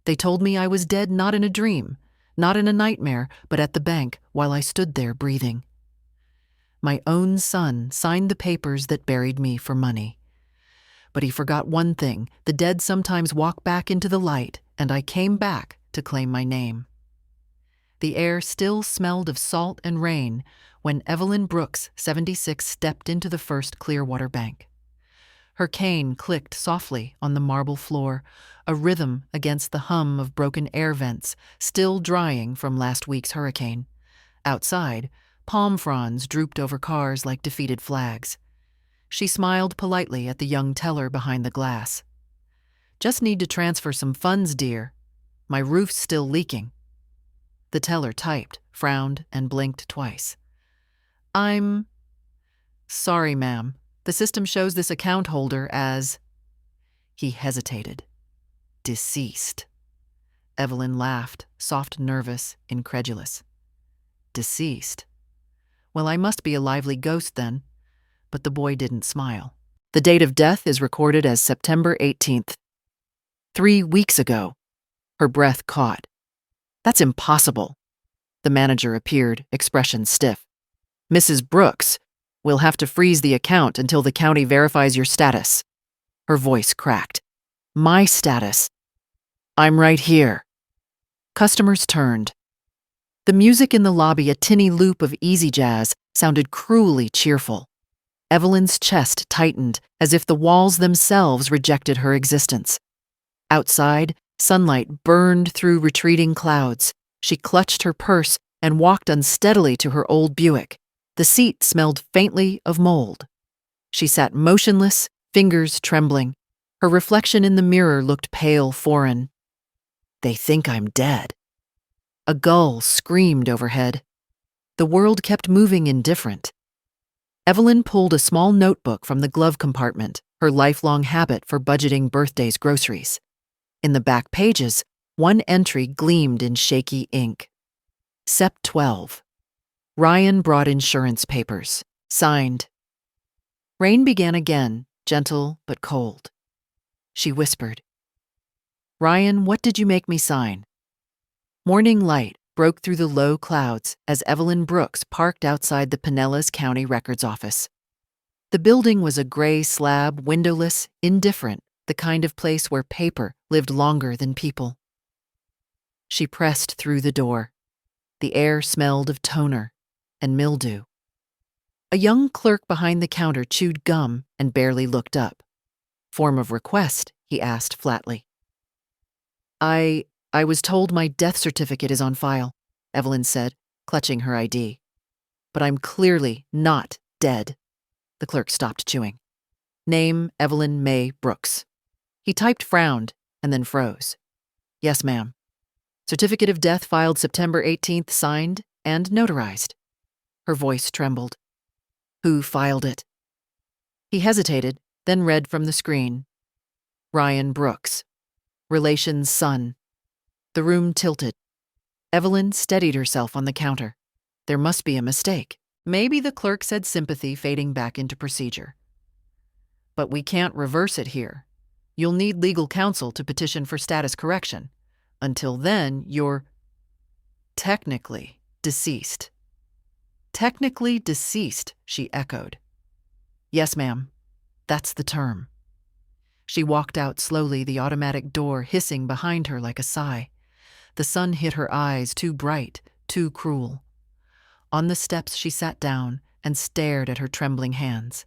They told me I was dead, not in a dream, not in a nightmare, but at the bank while I stood there breathing. My own son signed the papers that buried me for money. But he forgot one thing: the dead sometimes walk back into the light, and I came back to claim my name. The air still smelled of salt and rain when Evelyn Brooks, 76, stepped into the first Clearwater Bank. Her cane clicked softly on the marble floor, a rhythm against the hum of broken air vents still drying from last week's hurricane. Outside, palm fronds drooped over cars like defeated flags. She smiled politely at the young teller behind the glass. "Just need to transfer some funds, dear. My roof's still leaking." The teller typed, frowned, and blinked twice. "I'm sorry, ma'am. The system shows this account holder as..." He hesitated. "Deceased." Evelyn laughed, soft, nervous, incredulous. "Deceased? Well, I must be a lively ghost then." But the boy didn't smile. "The date of death is recorded as September 18th. 3 weeks ago." Her breath caught. "That's impossible." The manager appeared, expression stiff. "Mrs. Brooks, we'll have to freeze the account until the county verifies your status." Her voice cracked. "My status? I'm right here." Customers turned. The music in the lobby, a tinny loop of easy jazz, sounded cruelly cheerful. Evelyn's chest tightened as if the walls themselves rejected her existence. Outside, sunlight burned through retreating clouds. She clutched her purse and walked unsteadily to her old Buick. The seat smelled faintly of mold. She sat motionless, fingers trembling. Her reflection in the mirror looked pale, foreign. "They think I'm dead." A gull screamed overhead. The world kept moving indifferent. Evelyn pulled a small notebook from the glove compartment, her lifelong habit for budgeting birthday's groceries. In the back pages, one entry gleamed in shaky ink. Sep 12. Ryan brought insurance papers. Signed. Rain began again, gentle but cold. She whispered, "Ryan, what did you make me sign?" Morning light broke through the low clouds as Evelyn Brooks parked outside the Pinellas County Records Office. The building was a gray slab, windowless, indifferent, the kind of place where paper lived longer than people. She pressed through the door. The air smelled of toner and mildew. A young clerk behind the counter chewed gum and barely looked up. "Form of request?" he asked flatly. I was told my death certificate is on file," Evelyn said, clutching her ID. "But I'm clearly not dead." The clerk stopped chewing. "Name, Evelyn May Brooks." He typed, frowned, and then froze. "Yes, ma'am. Certificate of death filed September 18th, signed and notarized." Her voice trembled. "Who filed it?" He hesitated, then read from the screen. "Ryan Brooks. Relation's son." The room tilted. Evelyn steadied herself on the counter. There must be a mistake. Maybe the clerk said sympathy, fading back into procedure. "But we can't reverse it here. You'll need legal counsel to petition for status correction. Until then, you're technically deceased." "Technically deceased," she echoed. "Yes, ma'am. That's the term." She walked out slowly, the automatic door hissing behind her like a sigh. The sun hit her eyes, too bright, too cruel. On the steps she sat down and stared at her trembling hands.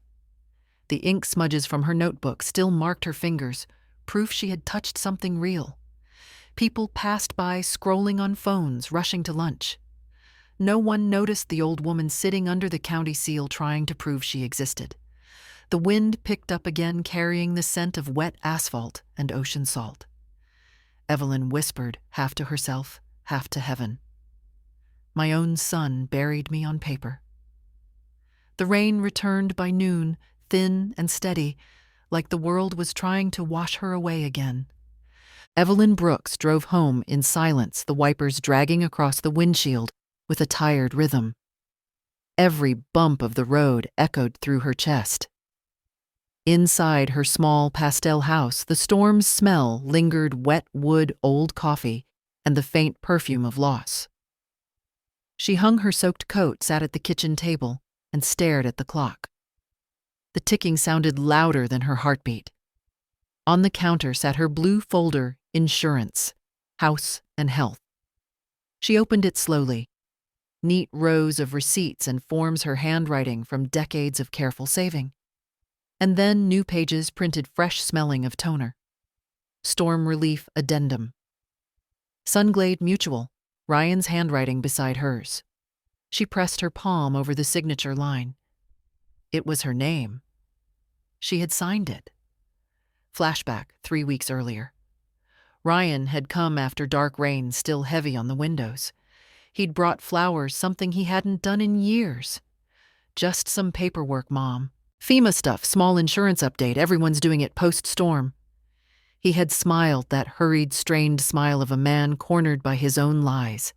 The ink smudges from her notebook still marked her fingers, proof she had touched something real. People passed by, scrolling on phones, rushing to lunch. No one noticed the old woman sitting under the county seal trying to prove she existed. The wind picked up again, carrying the scent of wet asphalt and ocean salt. Evelyn whispered, half to herself, half to heaven. "My own son buried me on paper." The rain returned by noon, thin and steady, like the world was trying to wash her away again. Evelyn Brooks drove home in silence, the wipers dragging across the windshield with a tired rhythm. Every bump of the road echoed through her chest. Inside her small pastel house, the storm's smell lingered: wet wood, old coffee, and the faint perfume of loss. She hung her soaked coat, sat at the kitchen table, and stared at the clock. The ticking sounded louder than her heartbeat. On the counter sat her blue folder: insurance, house, and health. She opened it slowly. Neat rows of receipts and forms, her handwriting from decades of careful saving. And then new pages printed, fresh smelling of toner. Storm relief addendum. Sunglade Mutual, Ryan's handwriting beside hers. She pressed her palm over the signature line. It was her name. She had signed it. Flashback 3 weeks earlier. Ryan had come after dark rain still heavy on the windows. He'd brought flowers, something he hadn't done in years. Just some paperwork, Mom. FEMA stuff, small insurance update, everyone's doing it post-storm. He had smiled, that hurried, strained smile of a man cornered by his own lies.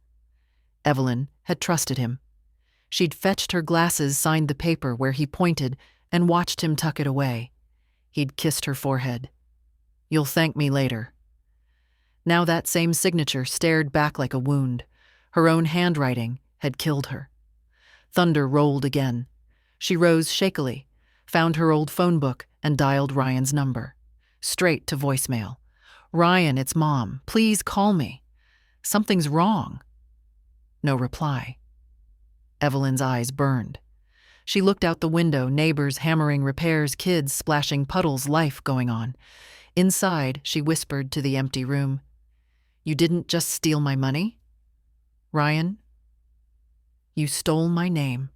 Evelyn had trusted him. She'd fetched her glasses, signed the paper where he pointed, and watched him tuck it away. He'd kissed her forehead. You'll thank me later. Now that same signature stared back like a wound. Her own handwriting had killed her. Thunder rolled again. She rose shakily, found her old phone book, and dialed Ryan's number. Straight to voicemail. Ryan, it's Mom. Please call me. Something's wrong. No reply. Evelyn's eyes burned. She looked out the window, neighbors hammering repairs, kids splashing puddles, life going on. Inside, she whispered to the empty room, You didn't just steal my money? Ryan, you stole my name.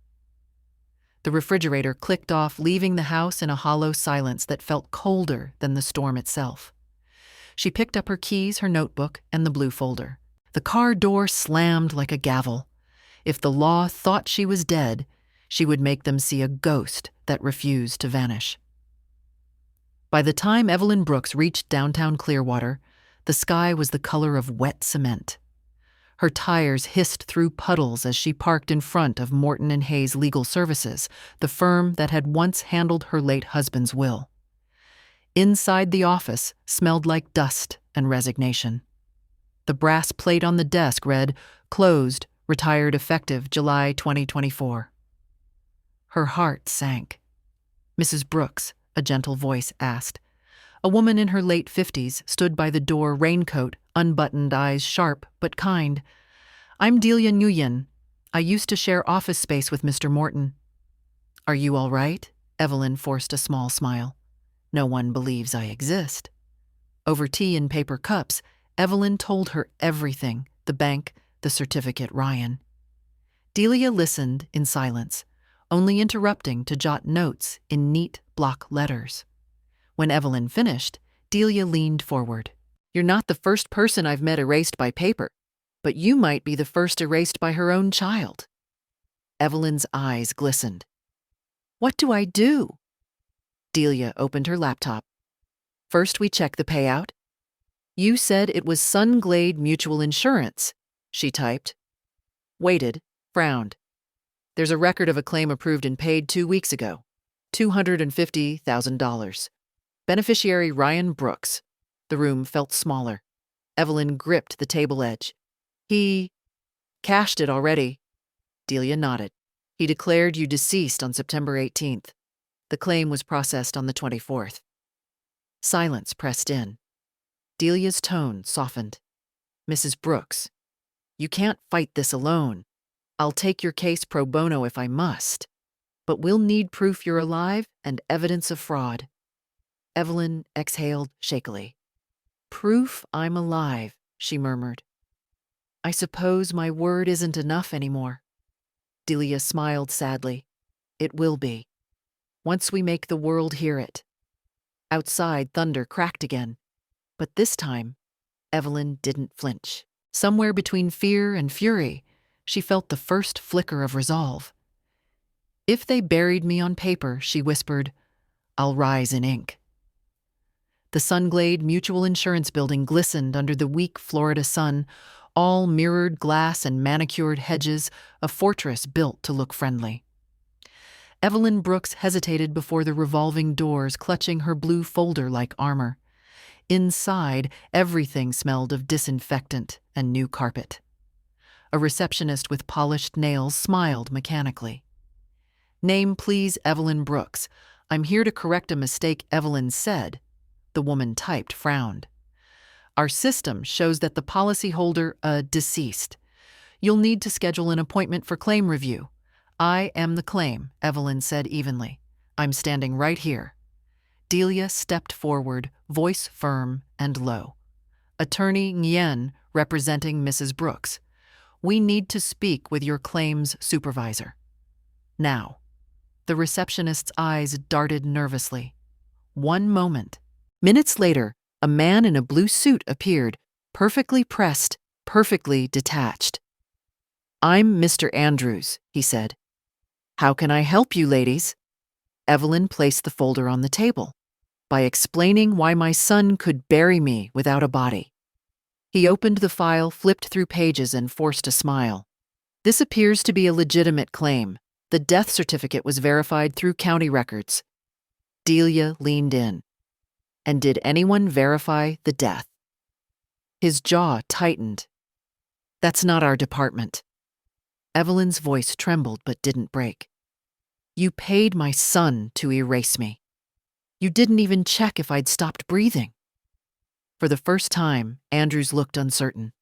The refrigerator clicked off, leaving the house in a hollow silence that felt colder than the storm itself. She picked up her keys, her notebook, and the blue folder. The car door slammed like a gavel. If the law thought she was dead, she would make them see a ghost that refused to vanish. By the time Evelyn Brooks reached downtown Clearwater, the sky was the color of wet cement. Her tires hissed through puddles as she parked in front of Morton and Hayes Legal Services, the firm that had once handled her late husband's will. Inside the office smelled like dust and resignation. The brass plate on the desk read, Closed, retired effective July 2024. Her heart sank. Mrs. Brooks, a gentle voice asked. A woman in her late 50s stood by the door, raincoat, unbuttoned, eyes sharp but kind. I'm Delia Nguyen. I used to share office space with Mr. Morton. Are you all right? Evelyn forced a small smile. No one believes I exist. Over tea in paper cups, Evelyn told her everything, the bank, the certificate, Ryan. Delia listened in silence, only interrupting to jot notes in neat block letters. When Evelyn finished, Delia leaned forward. You're not the first person I've met erased by paper, but you might be the first erased by her own child. Evelyn's eyes glistened. What do I do? Delia opened her laptop. First, we check the payout. You said it was Sunglade Mutual Insurance, she typed. Waited, frowned. There's a record of a claim approved and paid 2 weeks ago. $250,000. Beneficiary Ryan Brooks. The room felt smaller. Evelyn gripped the table edge. He cashed it already. Delia nodded. He declared you deceased on September 18th. The claim was processed on the 24th. Silence pressed in. Delia's tone softened. Mrs. Brooks, you can't fight this alone. I'll take your case pro bono if I must, but we'll need proof you're alive and evidence of fraud. Evelyn exhaled shakily. Proof I'm alive, she murmured. I suppose my word isn't enough anymore. Delia smiled sadly. It will be. Once we make the world hear it. Outside, thunder cracked again. But this time, Evelyn didn't flinch. Somewhere between fear and fury, she felt the first flicker of resolve. If they buried me on paper, she whispered, I'll rise in ink. The Sunglade Mutual Insurance building glistened under the weak Florida sun, all mirrored glass and manicured hedges, a fortress built to look friendly. Evelyn Brooks hesitated before the revolving doors, clutching her blue folder like armor. Inside, everything smelled of disinfectant and new carpet. A receptionist with polished nails smiled mechanically. "Name, please, Evelyn Brooks. I'm here to correct a mistake Evelyn said." The woman typed frowned. "Our system shows that the policyholder, deceased. You'll need to schedule an appointment for claim review." "I am the claim," Evelyn said evenly. "I'm standing right here." Delia stepped forward, voice firm and low. "Attorney Nguyen, representing Mrs. Brooks. We need to speak with your claims supervisor. Now." The receptionist's eyes darted nervously. One moment. Minutes later, a man in a blue suit appeared, perfectly pressed, perfectly detached. "I'm Mr. Andrews," he said. "How can I help you, ladies?" Evelyn placed the folder on the table. "By explaining why my son could bury me without a body." He opened the file, flipped through pages, and forced a smile. "This appears to be a legitimate claim. The death certificate was verified through county records." Delia leaned in. "And did anyone verify the death?" His jaw tightened. "That's not our department." Evelyn's voice trembled but didn't break. "You paid my son to erase me. You didn't even check if I'd stopped breathing." For the first time, Andrews looked uncertain.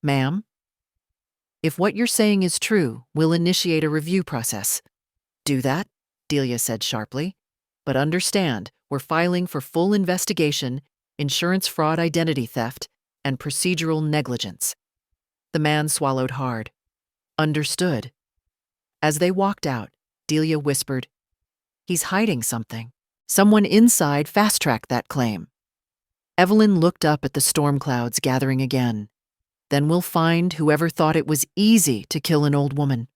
"Ma'am? If what you're saying is true, we'll initiate a review process." "Do that," Delia said sharply. "But understand, we're filing for full investigation, insurance fraud, identity theft, and procedural negligence." The man swallowed hard. "Understood." As they walked out, Delia whispered, "He's hiding something. Someone inside fast-tracked that claim." Evelyn looked up at the storm clouds gathering again. "Then we'll find whoever thought it was easy to kill an old woman."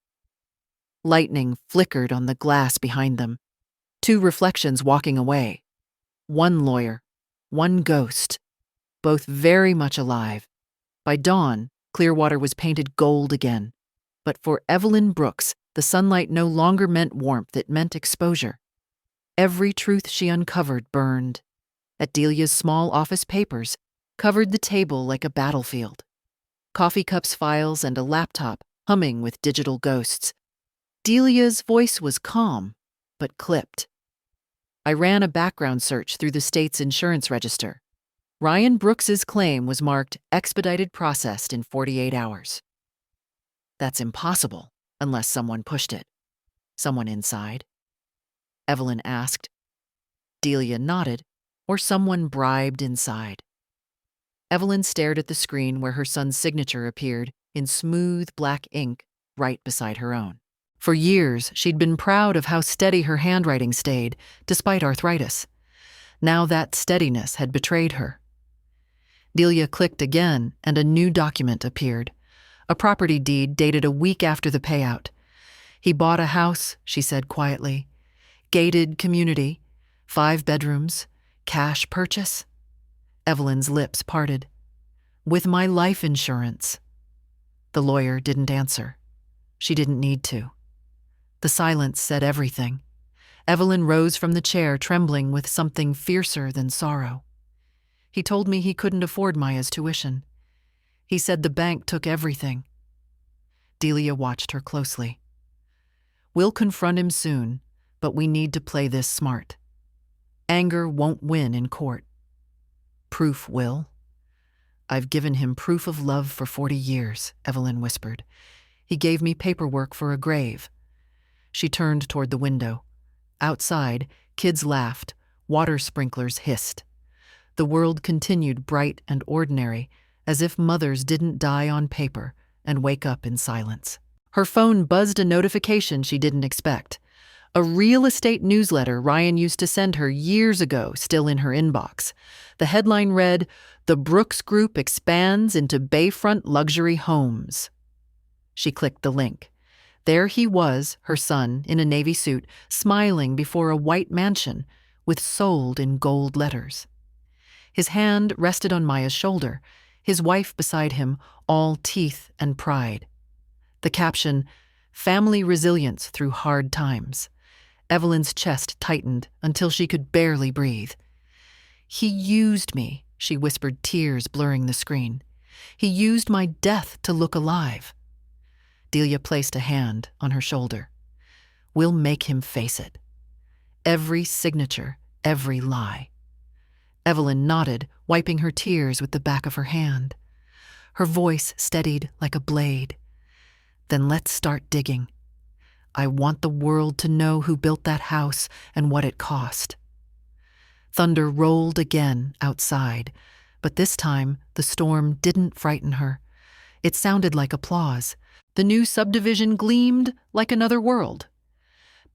Lightning flickered on the glass behind them. Two reflections walking away. One lawyer, one ghost, both very much alive. By dawn, Clearwater was painted gold again. But for Evelyn Brooks, the sunlight no longer meant warmth, it meant exposure. Every truth she uncovered burned. At Delia's small office, papers covered the table like a battlefield. Coffee cups, files, and a laptop humming with digital ghosts. Delia's voice was calm, but clipped. "I ran a background search through the state's insurance register. Ryan Brooks's claim was marked expedited, processed in 48 hours. That's impossible, unless someone pushed it." "Someone inside?" Evelyn asked. Delia nodded. "Or someone bribed inside." Evelyn stared at the screen where her son's signature appeared in smooth black ink right beside her own. For years, she'd been proud of how steady her handwriting stayed, despite arthritis. Now that steadiness had betrayed her. Delia clicked again, and a new document appeared. A property deed dated a week after the payout. "He bought a house," she said quietly. "Gated community, 5 bedrooms, cash purchase." Evelyn's lips parted. "With my life insurance." The lawyer didn't answer. She didn't need to. The silence said everything. Evelyn rose from the chair, trembling with something fiercer than sorrow. "He told me he couldn't afford Maya's tuition. He said the bank took everything." Delia watched her closely. "We'll confront him soon, but we need to play this smart. Anger won't win in court. Proof will." "I've given him proof of love for 40 years, Evelyn whispered. "He gave me paperwork for a grave." She turned toward the window. Outside, kids laughed, water sprinklers hissed. The world continued bright and ordinary, as if mothers didn't die on paper and wake up in silence. Her phone buzzed a notification she didn't expect. A real estate newsletter Ryan used to send her years ago, still in her inbox. The headline read, "The Brooks Group expands into Bayfront luxury homes." She clicked the link. There he was, her son, in a navy suit, smiling before a white mansion, with "sold" in gold letters. His hand rested on Maya's shoulder, his wife beside him, all teeth and pride. The caption, "Family resilience through hard times." Evelyn's chest tightened until she could barely breathe. "He used me," she whispered, tears blurring the screen. "He used my death to look alive." Delia placed a hand on her shoulder. "We'll make him face it. Every signature, every lie." Evelyn nodded, wiping her tears with the back of her hand. Her voice steadied like a blade. "Then let's start digging. I want the world to know who built that house and what it cost." Thunder rolled again outside, but this time the storm didn't frighten her. It sounded like applause. The new subdivision gleamed like another world.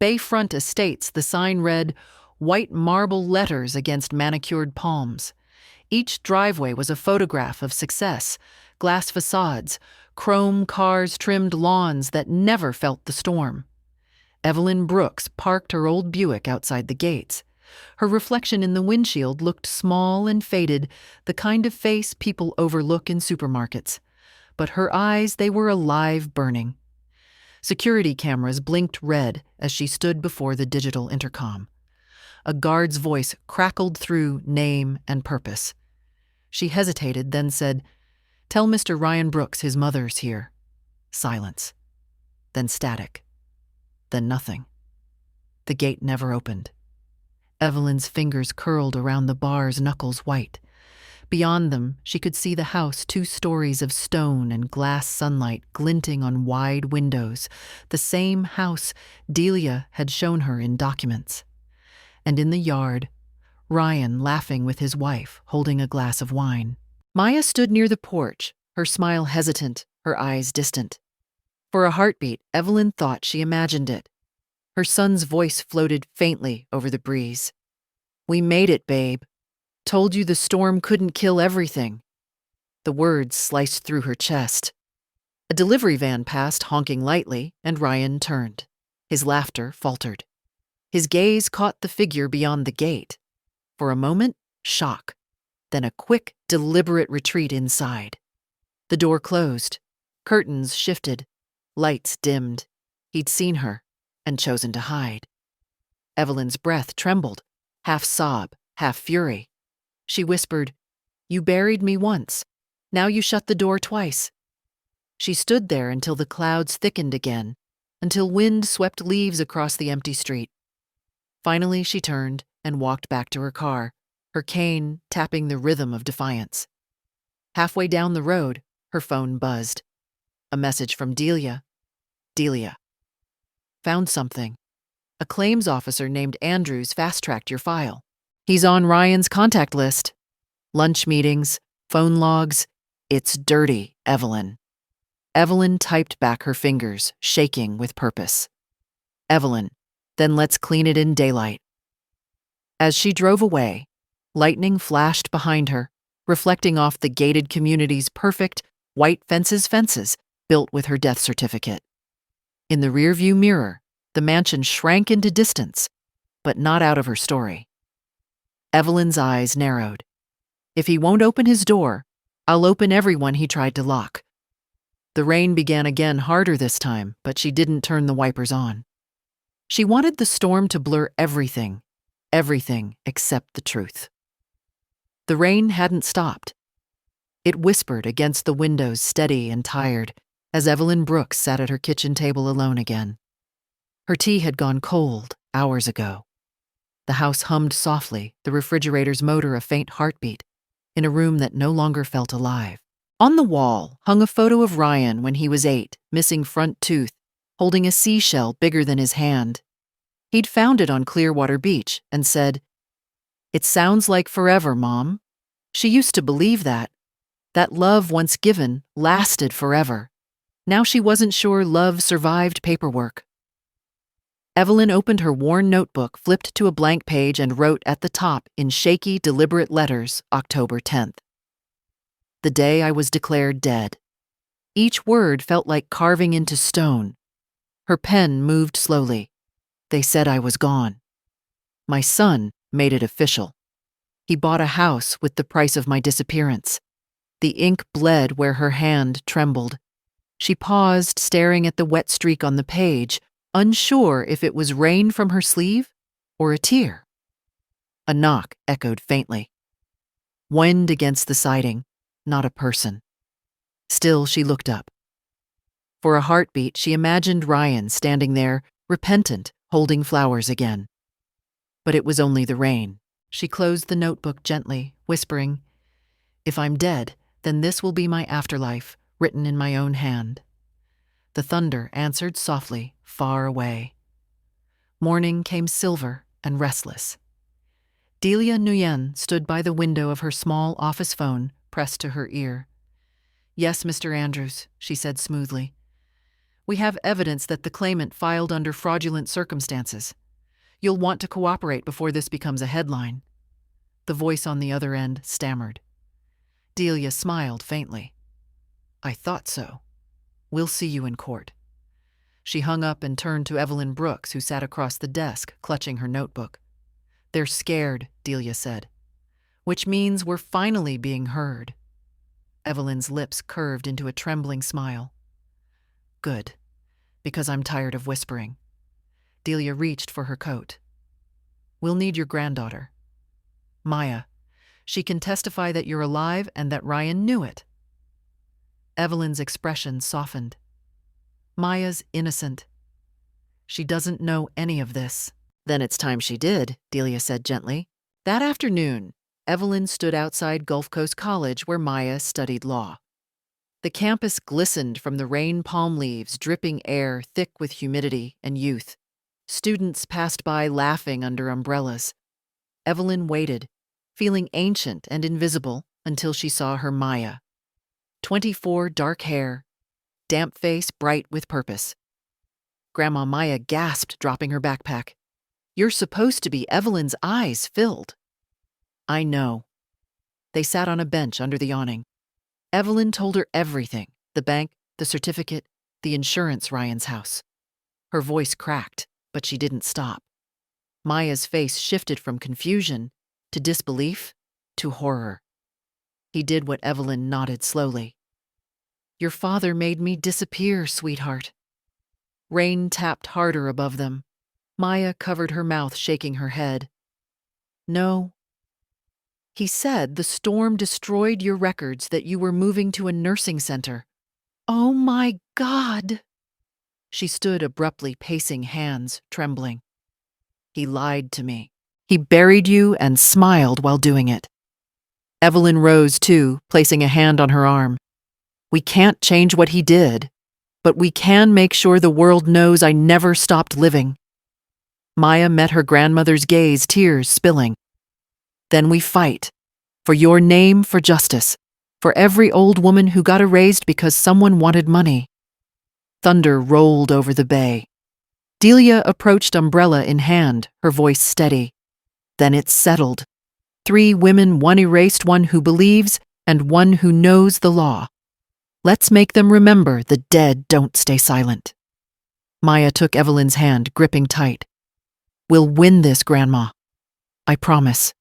Bayfront Estates, the sign read, white marble letters against manicured palms. Each driveway was a photograph of success, glass facades, chrome cars trimmed lawns that never felt the storm. Evelyn Brooks parked her old Buick outside the gates. Her reflection in the windshield looked small and faded, the kind of face people overlook in supermarkets. But her eyes, they were alive, burning. Security cameras blinked red as she stood before the digital intercom. A guard's voice crackled through name and purpose. She hesitated, then said, "Tell Mr. Ryan Brooks his mother's here." Silence. Then static. Then nothing. The gate never opened. Evelyn's fingers curled around the bar's knuckles white. Beyond them, she could see the house, 2 stories of stone and glass sunlight glinting on wide windows, the same house Delia had shown her in documents. And in the yard, Ryan laughing with his wife, holding a glass of wine. Maya stood near the porch, her smile hesitant, her eyes distant. For a heartbeat, Evelyn thought she imagined it. Her son's voice floated faintly over the breeze. "We made it, babe. Told you the storm couldn't kill everything." The words sliced through her chest. A delivery van passed, honking lightly, and Ryan turned. His laughter faltered. His gaze caught the figure beyond the gate. For a moment, shock. Then a quick, deliberate retreat inside. The door closed. Curtains shifted. Lights dimmed. He'd seen her and chosen to hide. Evelyn's breath trembled, half sob, half fury. She whispered, "You buried me once. Now you shut the door twice." She stood there until the clouds thickened again, until wind swept leaves across the empty street. Finally, she turned and walked back to her car, her cane tapping the rhythm of defiance. Halfway down the road, her phone buzzed. A message from Delia. "Delia. Found something. A claims officer named Andrews fast-tracked your file. He's on Ryan's contact list. Lunch meetings, phone logs. It's dirty, Evelyn." Evelyn typed back her fingers, shaking with purpose. "Evelyn, then let's clean it in daylight." As she drove away, lightning flashed behind her, reflecting off the gated community's perfect, white fences built with her death certificate. In the rearview mirror, the mansion shrank into distance, but not out of her story. Evelyn's eyes narrowed. "If he won't open his door, I'll open everyone he tried to lock." The rain began again, harder this time, but she didn't turn the wipers on. She wanted the storm to blur everything except the truth. The rain hadn't stopped. It whispered against the windows, steady and tired, as Evelyn Brooks sat at her kitchen table alone again. Her tea had gone cold hours ago. The house hummed softly, the refrigerator's motor a faint heartbeat, in a room that no longer felt alive. On the wall hung a photo of Ryan when he was 8, missing front tooth, holding a seashell bigger than his hand. He'd found it on Clearwater Beach and said, "It sounds like forever, Mom." She used to believe that. That love once given lasted forever. Now she wasn't sure love survived paperwork. Evelyn opened her worn notebook, flipped to a blank page, and wrote at the top in shaky, deliberate letters, October 10th. "The day I was declared dead." Each word felt like carving into stone. Her pen moved slowly. "They said I was gone. My son made it official. He bought a house with the price of my disappearance." The ink bled where her hand trembled. She paused, staring at the wet streak on the page, unsure if it was rain from her sleeve or a tear. A knock echoed faintly. Wind against the siding, not a person. Still, she looked up. For a heartbeat, she imagined Ryan standing there, repentant, holding flowers again. But it was only the rain. She closed the notebook gently, whispering, "If I'm dead, then this will be my afterlife, written in my own hand." The thunder answered softly, far away. Morning came silver and restless. Delia Nguyen stood by the window of her small office phone, pressed to her ear. "Yes, Mr. Andrews," she said smoothly. "We have evidence that the claimant filed under fraudulent circumstances. You'll want to cooperate before this becomes a headline." The voice on the other end stammered. Delia smiled faintly. "I thought so. We'll see you in court." She hung up and turned to Evelyn Brooks, who sat across the desk, clutching her notebook. "They're scared," Delia said. "Which means we're finally being heard." Evelyn's lips curved into a trembling smile. "Good, because I'm tired of whispering." Delia reached for her coat. "We'll need your granddaughter. Maya. She can testify that you're alive and that Ryan knew it." Evelyn's expression softened. "Maya's innocent. She doesn't know any of this." "Then it's time she did," Delia said gently. That afternoon, Evelyn stood outside Gulf Coast College where Maya studied law. The campus glistened from the rain palm leaves, dripping air thick with humidity and youth. Students passed by laughing under umbrellas. Evelyn waited, feeling ancient and invisible, until she saw her Maya. 24, dark hair, damp face bright with purpose. Grandma Maya gasped, dropping her backpack. "You're supposed to be." Evelyn's eyes filled. "I know." They sat on a bench under the awning. Evelyn told her everything: the bank, the certificate, the insurance, Ryan's house. Her voice cracked, but she didn't stop. Maya's face shifted from confusion to disbelief to horror. He did what Evelyn nodded slowly. "Your father made me disappear, sweetheart." Rain tapped harder above them. Maya covered her mouth, shaking her head. "No. He said the storm destroyed your records, that you were moving to a nursing center." "Oh my God!" She stood abruptly, pacing, hands trembling. "He lied to me. He buried you and smiled while doing it." Evelyn rose too, placing a hand on her arm. "We can't change what he did, but we can make sure the world knows I never stopped living." Maya met her grandmother's gaze, tears spilling. "Then we fight. For your name, for justice. For every old woman who got erased because someone wanted money." Thunder rolled over the bay. Delia approached, umbrella in hand, her voice steady. Then it settled. 3 women, 1 erased, 1 who believes, and 1 who knows the law. Let's make them remember the dead don't stay silent. Maya took Evelyn's hand, gripping tight. "We'll win this, Grandma. I promise."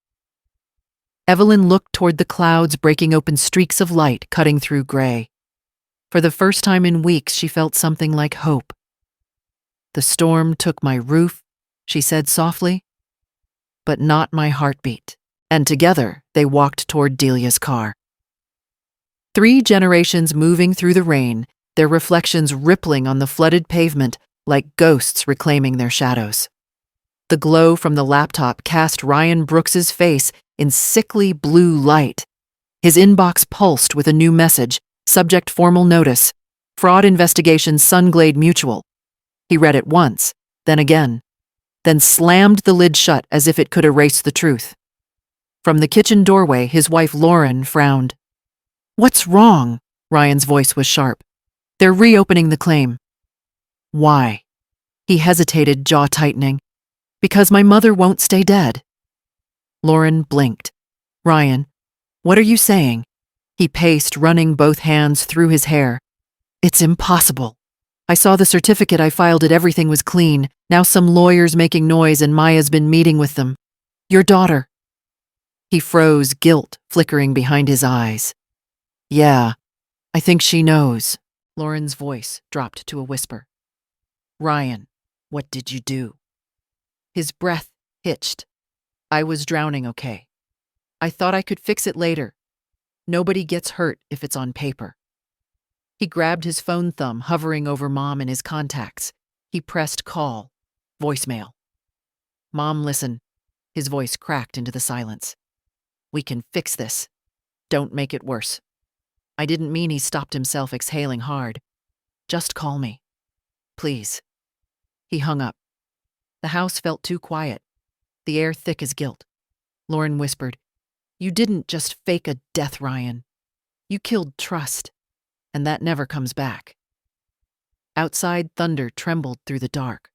Evelyn looked toward the clouds, breaking open streaks of light, cutting through gray. For the first time in weeks, she felt something like hope. "The storm took my roof," she said softly, "but not my heartbeat." And together, they walked toward Delia's car. 3 generations moving through the rain, their reflections rippling on the flooded pavement like ghosts reclaiming their shadows. The glow from the laptop cast Ryan Brooks's face in sickly blue light. His inbox pulsed with a new message, subject formal notice, fraud investigation, Sunglade Mutual. He read it once, then again, then slammed the lid shut as if it could erase the truth. From the kitchen doorway, his wife Lauren frowned. "What's wrong?" Ryan's voice was sharp. "They're reopening the claim." "Why?" He hesitated, jaw tightening. "Because my mother won't stay dead." Lauren blinked. "Ryan, what are you saying?" He paced, running both hands through his hair. "It's impossible. I saw the certificate, I filed it, everything was clean. Now some lawyers making noise and Maya's been meeting with them. Your daughter." He froze, guilt flickering behind his eyes. "Yeah, I think she knows." Lauren's voice dropped to a whisper. "Ryan, What did you do?" His breath hitched. "I was drowning, okay. I thought I could fix it later. Nobody gets hurt if it's on paper." He grabbed his phone thumb, hovering over Mom and his contacts. He pressed call. Voicemail. "Mom, listen." His voice cracked into the silence. "We can fix this. Don't make it worse." I didn't mean he stopped himself, exhaling hard. "Just call me. Please." He hung up. The house felt too quiet, the air thick as guilt. Lauren whispered, "You didn't just fake a death, Ryan. You killed trust, and that never comes back." Outside, thunder trembled through the dark.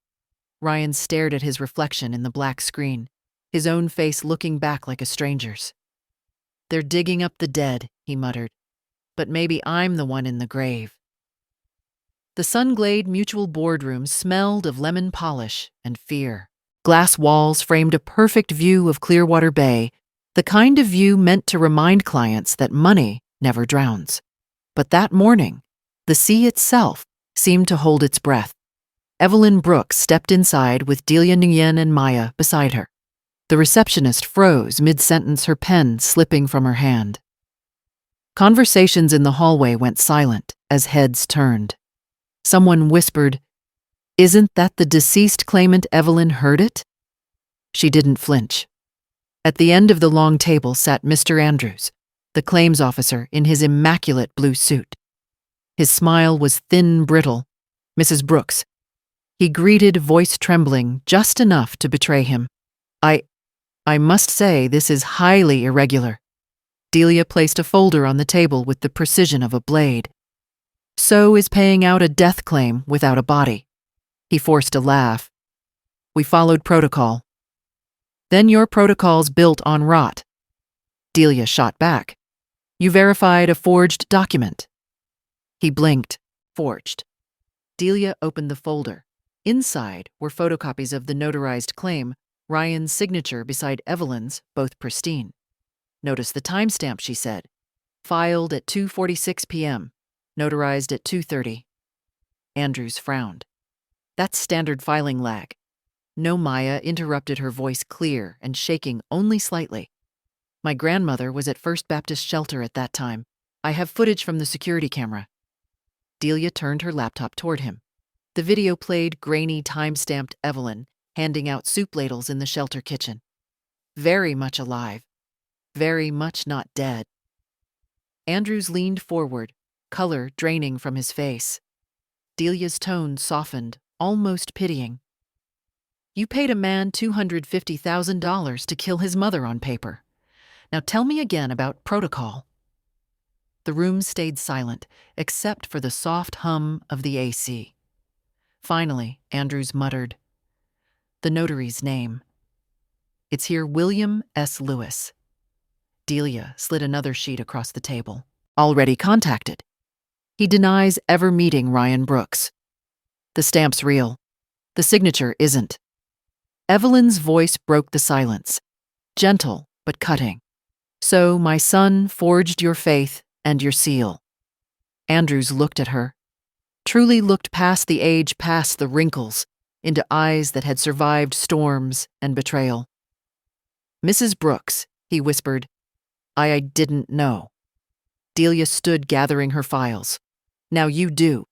Ryan stared at his reflection in the black screen, his own face looking back like a stranger's. "They're digging up the dead," he muttered. "But maybe I'm the one in the grave." The Sunglade Mutual boardroom smelled of lemon polish and fear. Glass walls framed a perfect view of Clearwater Bay, the kind of view meant to remind clients that money never drowns. But that morning, the sea itself seemed to hold its breath. Evelyn Brooks stepped inside with Delia Nguyen and Maya beside her. The receptionist froze mid-sentence, her pen slipping from her hand. Conversations in the hallway went silent as heads turned. Someone whispered, "Isn't that the deceased claimant Evelyn heard it?" She didn't flinch. At the end of the long table sat Mr. Andrews, the claims officer in his immaculate blue suit. His smile was thin, brittle. "Mrs. Brooks." He greeted, voice trembling just enough to betray him. I must say this is highly irregular." Delia placed a folder on the table with the precision of a blade. "So is paying out a death claim without a body." He forced a laugh. "We followed protocol." "Then your protocol's built on rot." Delia shot back. "You verified a forged document." He blinked. "Forged." Delia opened the folder. Inside were photocopies of the notarized claim, Ryan's signature beside Evelyn's, both pristine. "Notice the timestamp," she said. "Filed at 2:46 p.m., notarized at 2:30. Andrews frowned. "That's standard filing lag." "No, Maya," interrupted, her voice clear and shaking only slightly. "My grandmother was at First Baptist Shelter at that time. I have footage from the security camera." Delia turned her laptop toward him. The video played grainy, time-stamped Evelyn handing out soup ladles in the shelter kitchen. Very much alive. Very much not dead. Andrews leaned forward, color draining from his face. Delia's tone softened, almost pitying. "You paid a man $250,000 to kill his mother on paper. Now tell me again about protocol." The room stayed silent, except for the soft hum of the AC. Finally, Andrews muttered, "The notary's name. It's here, William S. Lewis." Delia slid another sheet across the table. "Already contacted. He denies ever meeting Ryan Brooks. The stamp's real. The signature isn't." Evelyn's voice broke the silence, gentle but cutting. "So my son forged your faith and your seal." Andrews looked at her, truly looked past the age, past the wrinkles, into eyes that had survived storms and betrayal. "Mrs. Brooks," he whispered, I didn't know." Delia stood gathering her files. "Now you do.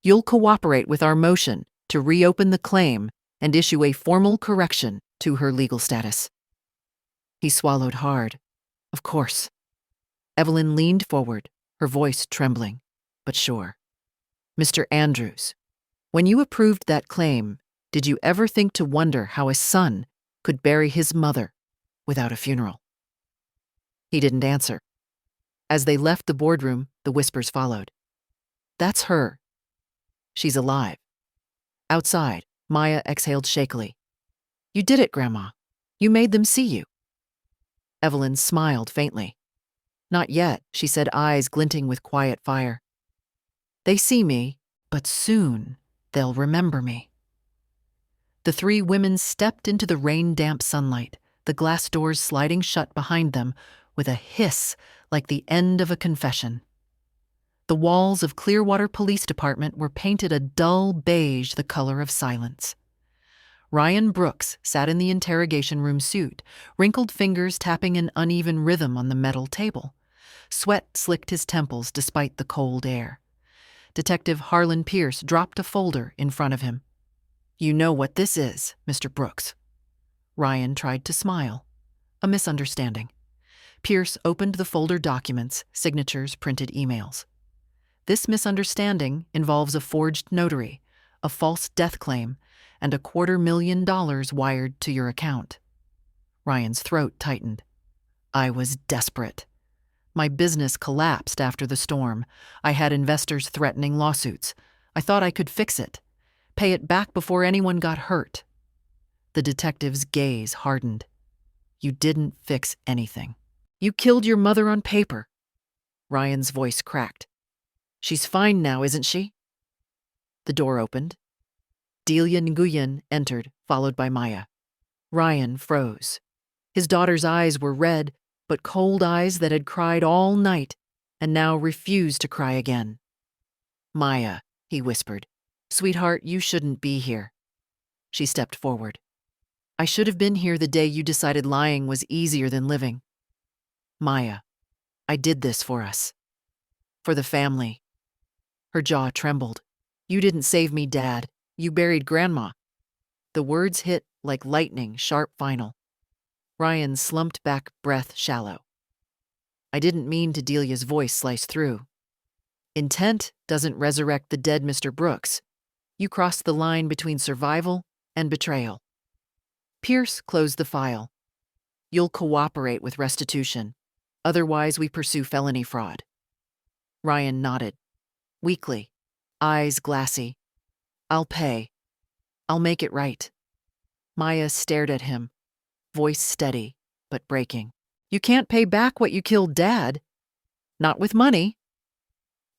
You'll cooperate with our motion to reopen the claim and issue a formal correction to her legal status." He swallowed hard. "Of course." Evelyn leaned forward, her voice trembling, but sure. "Mr. Andrews, when you approved that claim, did you ever think to wonder how a son could bury his mother without a funeral?" He didn't answer. As they left the boardroom, the whispers followed. "That's her. She's alive." Outside, Maya exhaled shakily. "You did it, Grandma. You made them see you." Evelyn smiled faintly. "Not yet," she said, eyes glinting with quiet fire. "They see me, but soon they'll remember me." The three women stepped into the rain-damp sunlight, the glass doors sliding shut behind them with a hiss like the end of a confession. The walls of Clearwater Police Department were painted a dull beige, the color of silence. Ryan Brooks sat in the interrogation room suite, wrinkled fingers tapping an uneven rhythm on the metal table. Sweat slicked his temples despite the cold air. Detective Harlan Pierce dropped a folder in front of him. "You know what this is, Mr. Brooks." Ryan tried to smile. A misunderstanding. Pierce opened the folder documents, signatures, printed emails. "This misunderstanding involves a forged notary, a false death claim, and $250,000 wired to your account." Ryan's throat tightened. "I was desperate. My business collapsed after the storm. I had investors threatening lawsuits. I thought I could fix it, pay it back before anyone got hurt." The detective's gaze hardened. "You didn't fix anything. You killed your mother on paper." Ryan's voice cracked. "She's fine now, isn't she?" The door opened. Delia Nguyen entered, followed by Maya. Ryan froze. His daughter's eyes were red, but cold eyes that had cried all night and now refused to cry again. "Maya," he whispered, "sweetheart, you shouldn't be here." She stepped forward. "I should have been here the day you decided lying was easier than living." "Maya, I did this for us. For the family." Her jaw trembled. "You didn't save me, Dad. You buried Grandma." The words hit like lightning, sharp, final. Ryan slumped back, breath shallow. "I didn't mean to." Delia's voice sliced through. "Intent doesn't resurrect the dead, Mr. Brooks. You crossed the line between survival and betrayal." Pierce closed the file. "You'll cooperate with restitution. Otherwise, we pursue felony fraud." Ryan nodded. Weakly, eyes glassy. "I'll pay. I'll make it right." Maya stared at him, voice steady, but breaking. "You can't pay back what you killed Dad. Not with money.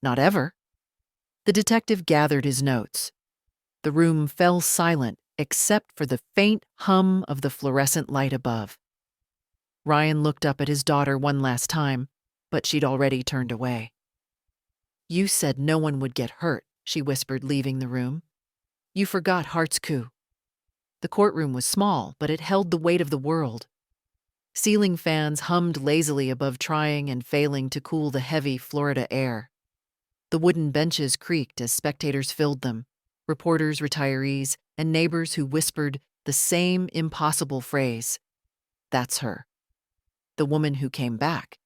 Not ever." The detective gathered his notes. The room fell silent except for the faint hum of the fluorescent light above. Ryan looked up at his daughter one last time, but she'd already turned away. "You said no one would get hurt," she whispered, leaving the room. "You forgot Hart's coup." The courtroom was small, but it held the weight of the world. Ceiling fans hummed lazily above, trying and failing to cool the heavy Florida air. The wooden benches creaked as spectators filled them, reporters, retirees, and neighbors who whispered the same impossible phrase. "That's her. The woman who came back."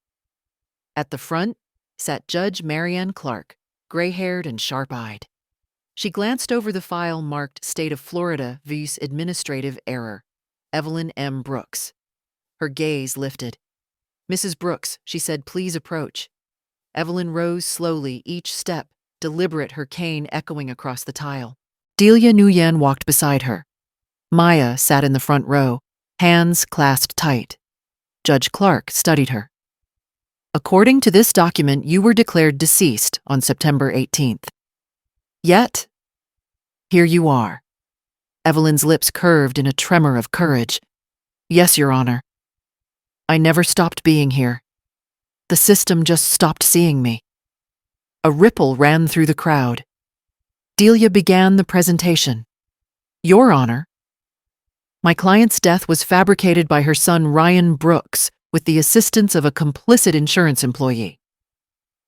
At the front sat Judge Marianne Clark, gray-haired and sharp-eyed. She glanced over the file marked State of Florida vs. Administrative Error, Evelyn M. Brooks. Her gaze lifted. "Mrs. Brooks," she said, "please approach." Evelyn rose slowly, each step deliberate, her cane echoing across the tile. Delia Nguyen walked beside her. Maya sat in the front row, hands clasped tight. Judge Clark studied her. "According to this document, you were declared deceased on September 18th. Yet, here you are." Evelyn's lips curved in a tremor of courage. "Yes, Your Honor. I never stopped being here. The system just stopped seeing me." A ripple ran through the crowd. Delia began the presentation. "Your Honor, my client's death was fabricated by her son Ryan Brooks with the assistance of a complicit insurance employee.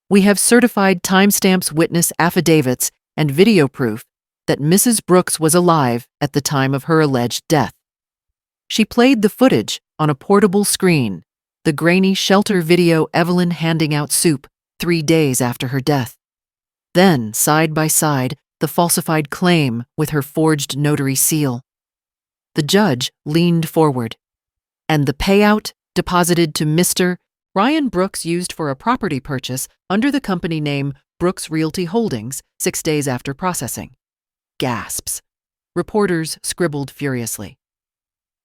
We have certified timestamps, witness affidavits, and video proof that Mrs. Brooks was alive at the time of her alleged death." She played the footage on a portable screen, the grainy shelter video Evelyn handing out soup 3 days after her death. Then, side by side, the falsified claim with her forged notary seal. The judge leaned forward. "And the payout deposited to Mr. Ryan Brooks used for a property purchase under the company name Brooks Realty Holdings 6 days after processing." Gasps. Reporters scribbled furiously.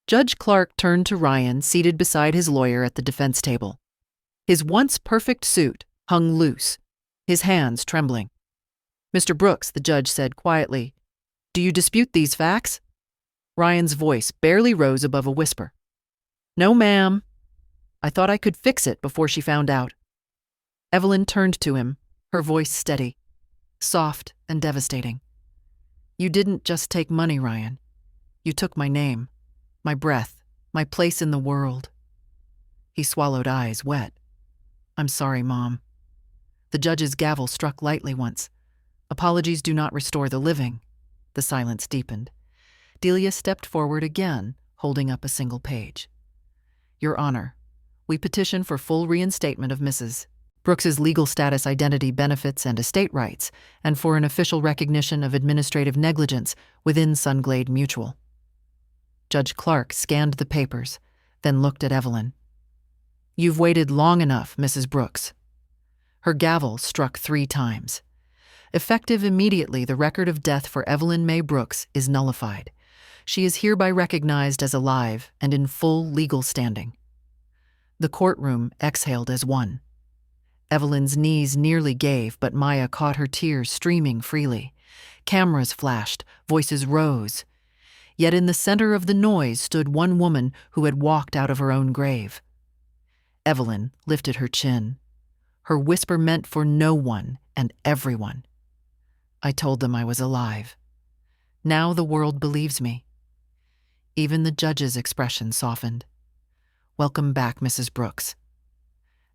Judge Clark turned to Ryan, seated beside his lawyer at the defense table. His once perfect suit hung loose, his hands trembling. "Mr. Brooks," the judge said quietly, "do you dispute these facts?" Ryan's voice barely rose above a whisper. "No, ma'am. I thought I could fix it before she found out." Evelyn turned to him, her voice steady, soft and devastating. "You didn't just take money, Ryan. You took my name, my breath, my place in the world. He swallowed, eyes wet. I'm sorry, Mom. The judge's gavel struck lightly once. Apologies do not restore the living. The silence deepened. Delia stepped forward again, holding up a single page. Your Honor, we petition for full reinstatement of Mrs. Brooks's legal status, identity, benefits, and estate rights, and for an official recognition of administrative negligence within Sunglade Mutual. Judge Clark scanned the papers, then looked at Evelyn. You've waited long enough, Mrs. Brooks. Her gavel struck 3 times. Effective immediately, the record of death for Evelyn May Brooks is nullified. She is hereby recognized as alive and in full legal standing. The courtroom exhaled as one. Evelyn's knees nearly gave, but Maya caught her tears streaming freely. Cameras flashed, voices rose. Yet in the center of the noise stood one woman who had walked out of her own grave. Evelyn lifted her chin. Her whisper meant for no one and everyone. I told them I was alive. Now the world believes me. Even the judge's expression softened. Welcome back, Mrs. Brooks.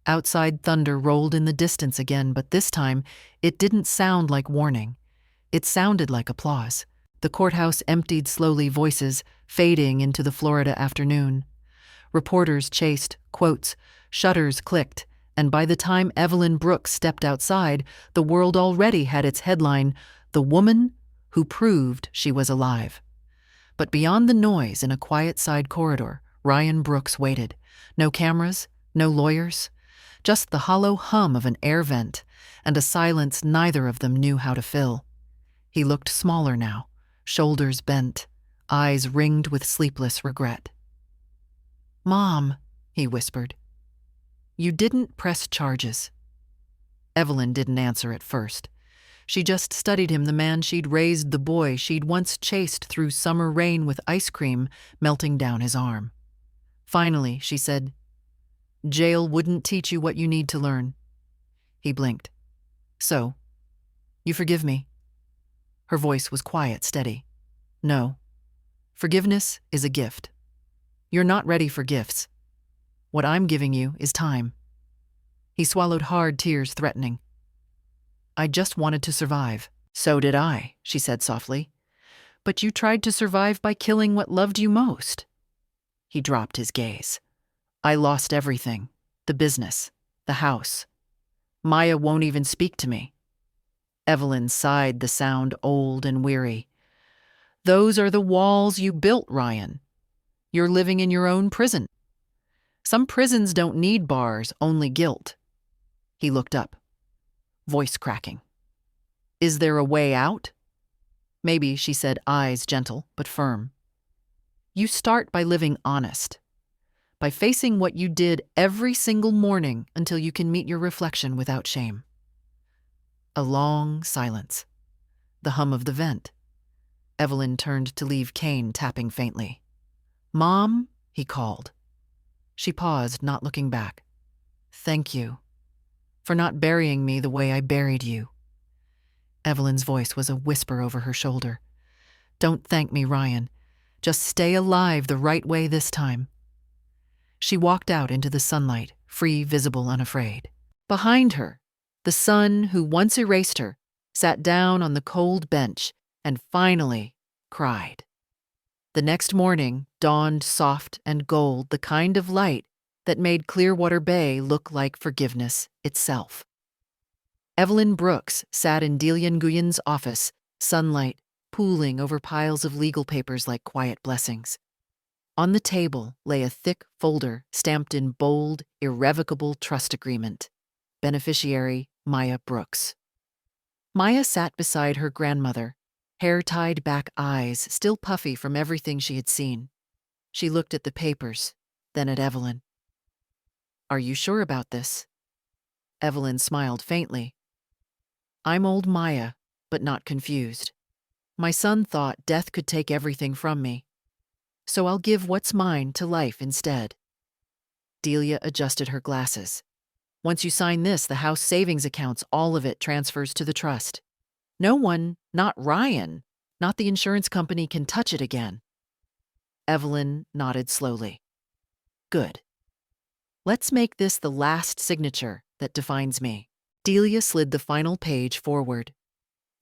Outside thunder rolled in the distance again, but this time it didn't sound like warning. It sounded like applause. The courthouse emptied slowly, voices fading into the Florida afternoon. Reporters chased, quotes, shutters clicked, and by the time Evelyn Brooks stepped outside, the world already had its headline, The Woman Who Proved She Was Alive. But beyond the noise, in a quiet side corridor, Ryan Brooks waited. No cameras, no lawyers, just the hollow hum of an air vent and a silence neither of them knew how to fill. He looked smaller now, shoulders bent, eyes ringed with sleepless regret. Mom, he whispered. You didn't press charges. Evelyn didn't answer at first. She just studied him, the man she'd raised, the boy she'd once chased through summer rain with ice cream melting down his arm. Finally, she said, Jail wouldn't teach you what you need to learn. He blinked. So, you forgive me? Her voice was quiet, steady. No. Forgiveness is a gift. You're not ready for gifts. What I'm giving you is time. He swallowed hard, tears threatening. I just wanted to survive. So did I, she said softly. But you tried to survive by killing what loved you most. He dropped his gaze. I lost everything. The business. The house. Maya won't even speak to me. Evelyn sighed, the sound old and weary. Those are the walls you built, Ryan. You're living in your own prison. Some prisons don't need bars, only guilt. He looked up, voice cracking. Is there a way out? Maybe, she said, eyes gentle but firm. You start by living honest, by facing what you did every single morning until you can meet your reflection without shame. A long silence. The hum of the vent. Evelyn turned to leave Kane tapping faintly. Mom, he called. She paused, not looking back. Thank you for not burying me the way I buried you. Evelyn's voice was a whisper over her shoulder. Don't thank me, Ryan. Just stay alive the right way this time. She walked out into the sunlight, free, visible, unafraid. Behind her, the sun, who once erased her, sat down on the cold bench and finally cried. The next morning dawned soft and gold, the kind of light that made Clearwater Bay look like forgiveness itself. Evelyn Brooks sat in Delia Nguyen's office, sunlight pooling over piles of legal papers like quiet blessings. On the table lay a thick folder stamped in bold, irrevocable trust agreement. Beneficiary Maya Brooks. Maya sat beside her grandmother, hair tied back, eyes still puffy from everything she had seen. She looked at the papers, then at Evelyn. Are you sure about this? Evelyn smiled faintly. I'm old Maya, but not confused. My son thought death could take everything from me, so I'll give what's mine to life instead. Delia adjusted her glasses. Once you sign this, the house savings accounts, all of it transfers to the trust. No one, not Ryan, not the insurance company, can touch it again. Evelyn nodded slowly. Good. Let's make this the last signature that defines me. Delia slid the final page forward.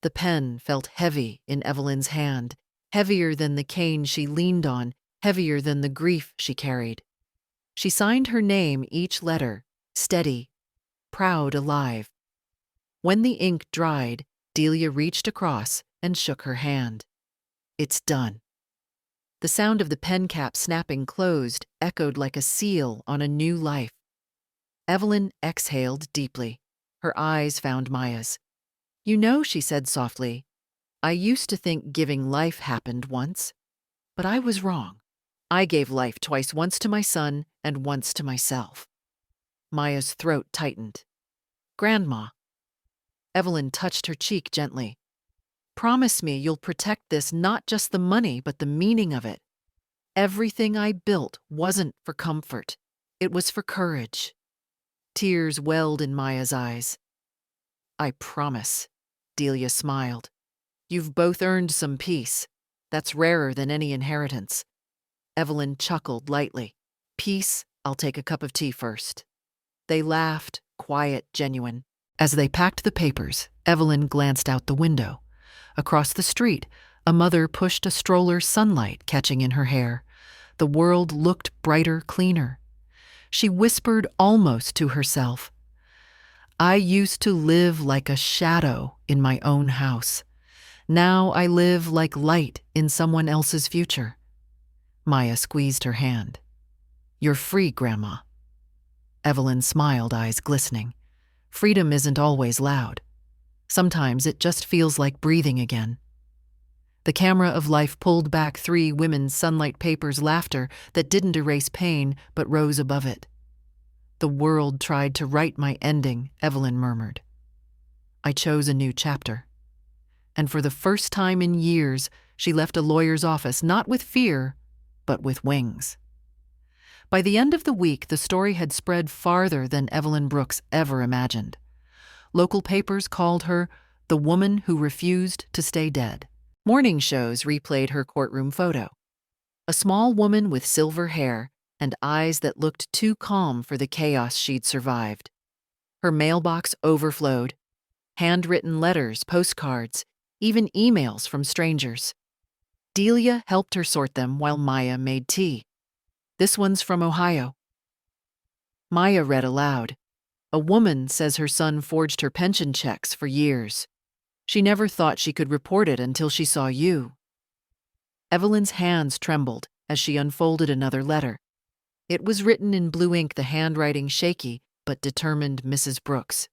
The pen felt heavy in Evelyn's hand, heavier than the cane she leaned on, heavier than the grief she carried. She signed her name each letter, steady, proud, alive. When the ink dried, Delia reached across and shook her hand. It's done. The sound of the pen cap snapping closed echoed like a seal on a new life. Evelyn exhaled deeply. Her eyes found Maya's. You know, she said softly, I used to think giving life happened once, but I was wrong. I gave life twice, once to my son and once to myself. Maya's throat tightened. Grandma. Evelyn touched her cheek gently. Promise me you'll protect this, not just the money, but the meaning of it. Everything I built wasn't for comfort. It was for courage. Tears welled in Maya's eyes. I promise, Delia smiled. You've both earned some peace. That's rarer than any inheritance. Evelyn chuckled lightly. Peace, I'll take a cup of tea first. They laughed, quiet, genuine. As they packed the papers, Evelyn glanced out the window. Across the street, a mother pushed a stroller, sunlight catching in her hair. The world looked brighter, cleaner. She whispered almost to herself, I used to live like a shadow in my own house. Now I live like light in someone else's future. Maya squeezed her hand. You're free, Grandma. Evelyn smiled, eyes glistening. Freedom isn't always loud. Sometimes it just feels like breathing again. The camera of life pulled back 3 women's sunlight papers, laughter that didn't erase pain but rose above it. The world tried to write my ending, Evelyn murmured. I chose a new chapter. And for the first time in years, she left a lawyer's office, not with fear, but with wings. By the end of the week, the story had spread farther than Evelyn Brooks ever imagined. Local papers called her the woman who refused to stay dead. Morning shows replayed her courtroom photo. A small woman with silver hair and eyes that looked too calm for the chaos she'd survived. Her mailbox overflowed. Handwritten letters, postcards, even emails from strangers. Delia helped her sort them while Maya made tea. This one's from Ohio. Maya read aloud. A woman says her son forged her pension checks for years. She never thought she could report it until she saw you. Evelyn's hands trembled as she unfolded another letter. It was written in blue ink, the handwriting shaky but determined Mrs. Brooks.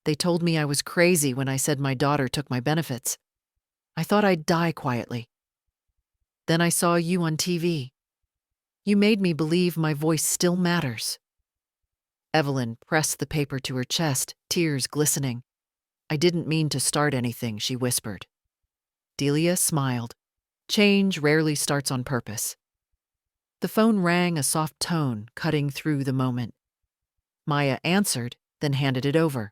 They told me I was crazy when I said my daughter took my benefits. I thought I'd die quietly. Then I saw you on TV. You made me believe my voice still matters. Evelyn pressed the paper to her chest, tears glistening. I didn't mean to start anything, she whispered. Delia smiled. Change rarely starts on purpose. The phone rang, a soft tone cutting through the moment. Maya answered, then handed it over.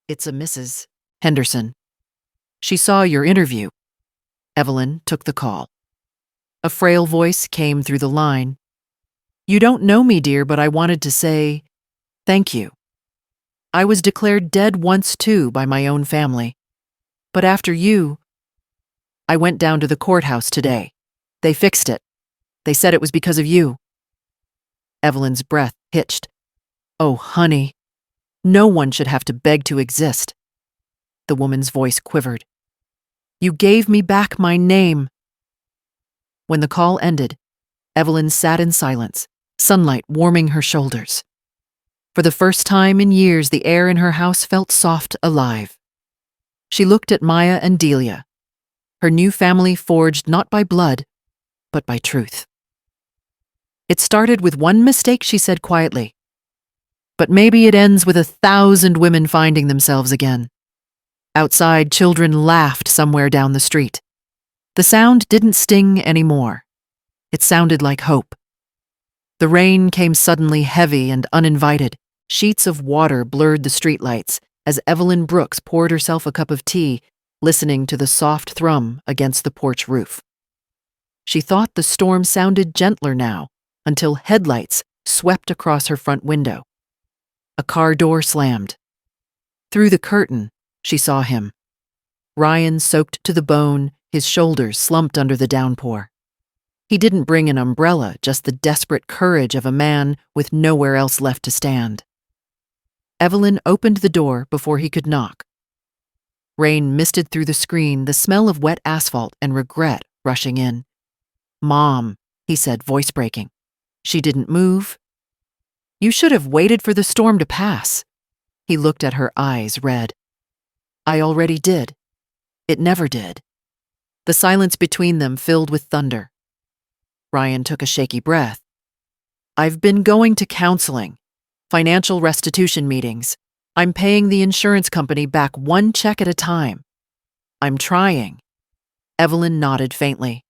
It's a Mrs. Henderson. She saw your interview. Evelyn took the call. A frail voice came through the line. You don't know me, dear, but I wanted to say thank you. I was declared dead once too by my own family. But after you, I went down to the courthouse today. They fixed it. They said it was because of you. Evelyn's breath hitched. Oh, honey, no one should have to beg to exist. The woman's voice quivered. You gave me back my name. When the call ended, Evelyn sat in silence, sunlight warming her shoulders. For the first time in years, the air in her house felt soft, alive. She looked at Maya and Delia, her new family forged not by blood, but by truth. It started with one mistake, she said quietly. But maybe it ends with 1,000 women finding themselves again. Outside, children laughed somewhere down the street. The sound didn't sting anymore. It sounded like hope. The rain came suddenly, heavy and uninvited. Sheets of water blurred the streetlights as Evelyn Brooks poured herself a cup of tea, listening to the soft thrum against the porch roof. She thought the storm sounded gentler now, until headlights swept across her front window. A car door slammed. Through the curtain, she saw him. Ryan soaked to the bone, his shoulders slumped under the downpour. He didn't bring an umbrella, just the desperate courage of a man with nowhere else left to stand. Evelyn opened the door before he could knock. Rain misted through the screen, the smell of wet asphalt and regret rushing in. "Mom," he said, voice breaking. She didn't move. "You should have waited for the storm to pass." He looked at her, eyes red. "I already did. It never did." The silence between them filled with thunder. Ryan took a shaky breath. "I've been going to counseling, financial restitution meetings. I'm paying the insurance company back one check at a time. I'm trying." Evelyn nodded faintly.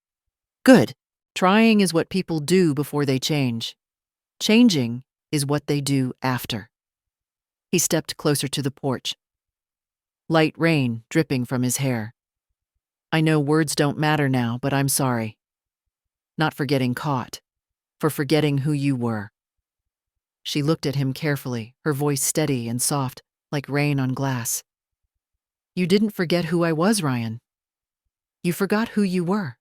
"Good. Trying is what people do before they change. Changing is what they do after." He stepped closer to the porch. Light rain dripping from his hair. "I know words don't matter now, but I'm sorry. Not for getting caught, for forgetting who you were." She looked at him carefully, her voice steady and soft, like rain on glass. "You didn't forget who I was, Ryan. You forgot who you were."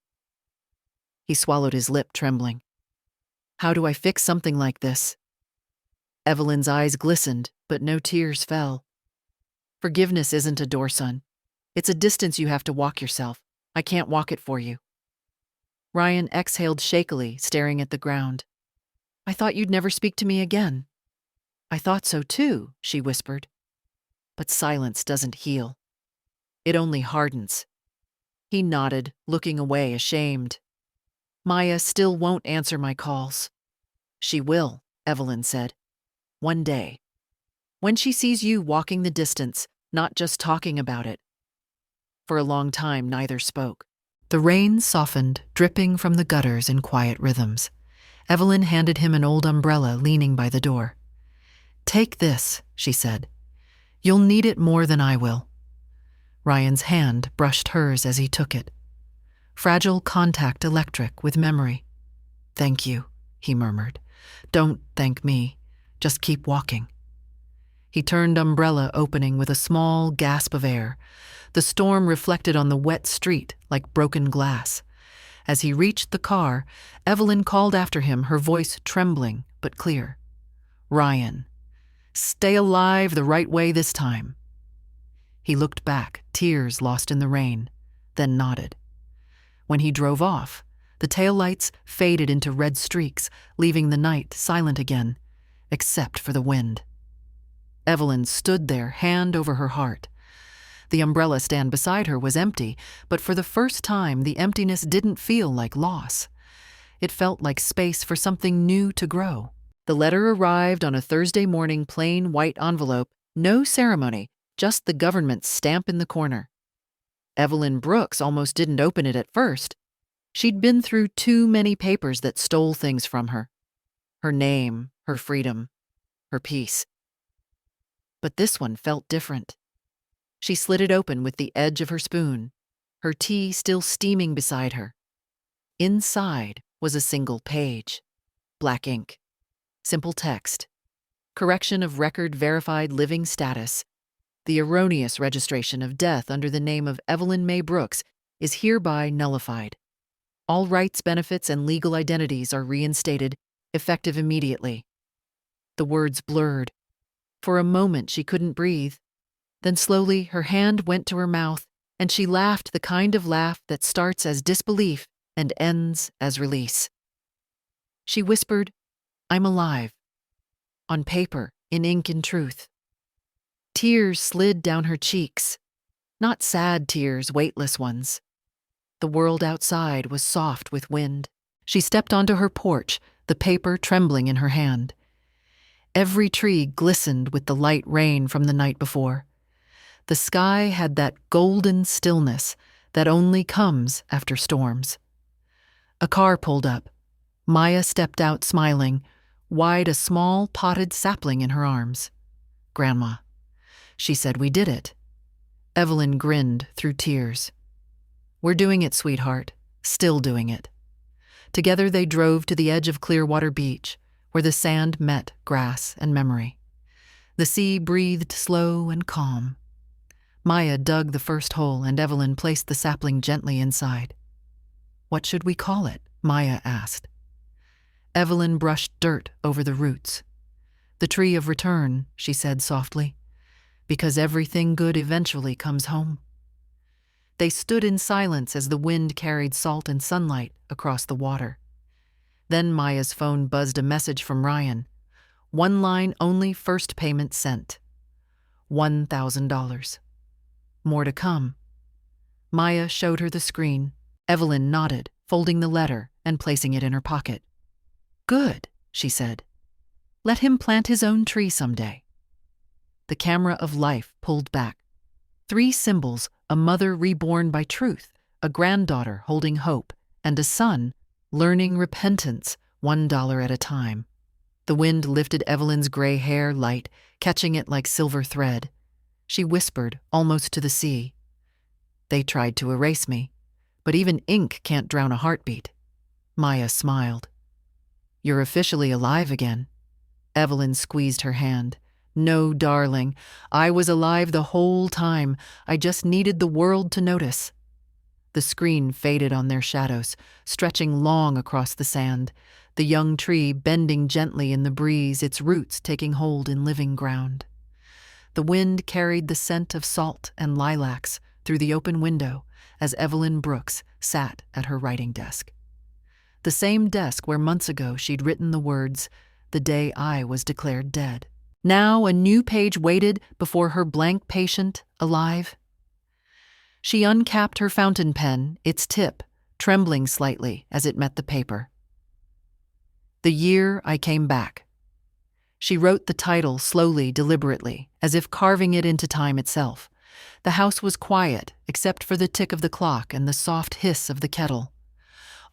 He swallowed his lip, trembling. "How do I fix something like this?" Evelyn's eyes glistened, but no tears fell. "Forgiveness isn't a door, son. It's a distance you have to walk yourself. I can't walk it for you." Ryan exhaled shakily, staring at the ground. "I thought you'd never speak to me again." "I thought so too," she whispered. "But silence doesn't heal. It only hardens." He nodded, looking away, ashamed. "Maya still won't answer my calls." "She will," Evelyn said. "One day. When she sees you walking the distance, not just talking about it." For a long time, neither spoke. The rain softened, dripping from the gutters in quiet rhythms. Evelyn handed him an old umbrella leaning by the door. "Take this," she said. "You'll need it more than I will." Ryan's hand brushed hers as he took it. Fragile contact electric with memory. "Thank you," he murmured. "Don't thank me. Just keep walking." He turned umbrella opening with a small gasp of air. The storm reflected on the wet street like broken glass. As he reached the car, Evelyn called after him, her voice trembling but clear. "Ryan, stay alive the right way this time." He looked back, tears lost in the rain, then nodded. When he drove off, the taillights faded into red streaks, leaving the night silent again, except for the wind. Evelyn stood there, hand over her heart. The umbrella stand beside her was empty, but for the first time the emptiness didn't feel like loss. It felt like space for something new to grow. The letter arrived on a Thursday morning, plain white envelope, no ceremony, just the government's stamp in the corner. Evelyn Brooks almost didn't open it at first. She'd been through too many papers that stole things from her. Her name, her freedom, her peace. But this one felt different. She slid it open with the edge of her spoon, her tea still steaming beside her. Inside was a single page. Black ink. Simple text. Correction of record verified living status. The erroneous registration of death under the name of Evelyn May Brooks is hereby nullified. All rights, benefits, and legal identities are reinstated, effective immediately. The words blurred. For a moment she couldn't breathe. Then slowly her hand went to her mouth, and she laughed the kind of laugh that starts as disbelief and ends as release. She whispered, "I'm alive." On paper, in ink and truth. Tears slid down her cheeks. Not sad tears, weightless ones. The world outside was soft with wind. She stepped onto her porch, the paper trembling in her hand. Every tree glistened with the light rain from the night before. The sky had that golden stillness that only comes after storms. A car pulled up. Maya stepped out smiling, wide a small potted sapling in her arms. "Grandma." She said, "We did it." Evelyn grinned through tears. "We're doing it, sweetheart. Still doing it." Together they drove to the edge of Clearwater Beach, where the sand met grass and memory. The sea breathed slow and calm. Maya dug the first hole and Evelyn placed the sapling gently inside. "What should we call it?" Maya asked. Evelyn brushed dirt over the roots. "The tree of return," she said softly, "because everything good eventually comes home." They stood in silence as the wind carried salt and sunlight across the water. Then Maya's phone buzzed a message from Ryan. One line only, first payment sent. $1,000. More to come. Maya showed her the screen. Evelyn nodded, folding the letter and placing it in her pocket. "Good," she said. "Let him plant his own tree someday." The camera of life pulled back. 3 symbols: a mother reborn by truth, a granddaughter holding hope, and a son learning repentance, $1 at a time. The wind lifted Evelyn's gray hair light, catching it like silver thread. She whispered, almost to the sea, "They tried to erase me, but even ink can't drown a heartbeat." Maya smiled. "You're officially alive again." Evelyn squeezed her hand. "No, darling, I was alive the whole time. I just needed the world to notice." The screen faded on their shadows, stretching long across the sand, the young tree bending gently in the breeze, its roots taking hold in living ground. The wind carried the scent of salt and lilacs through the open window as Evelyn Brooks sat at her writing desk. The same desk where months ago she'd written the words, "The day I was declared dead." Now a new page waited before her blank patient, alive. She uncapped her fountain pen, its tip trembling slightly as it met the paper. "The Year I Came Back." She wrote the title slowly, deliberately, as if carving it into time itself. The house was quiet, except for the tick of the clock and the soft hiss of the kettle.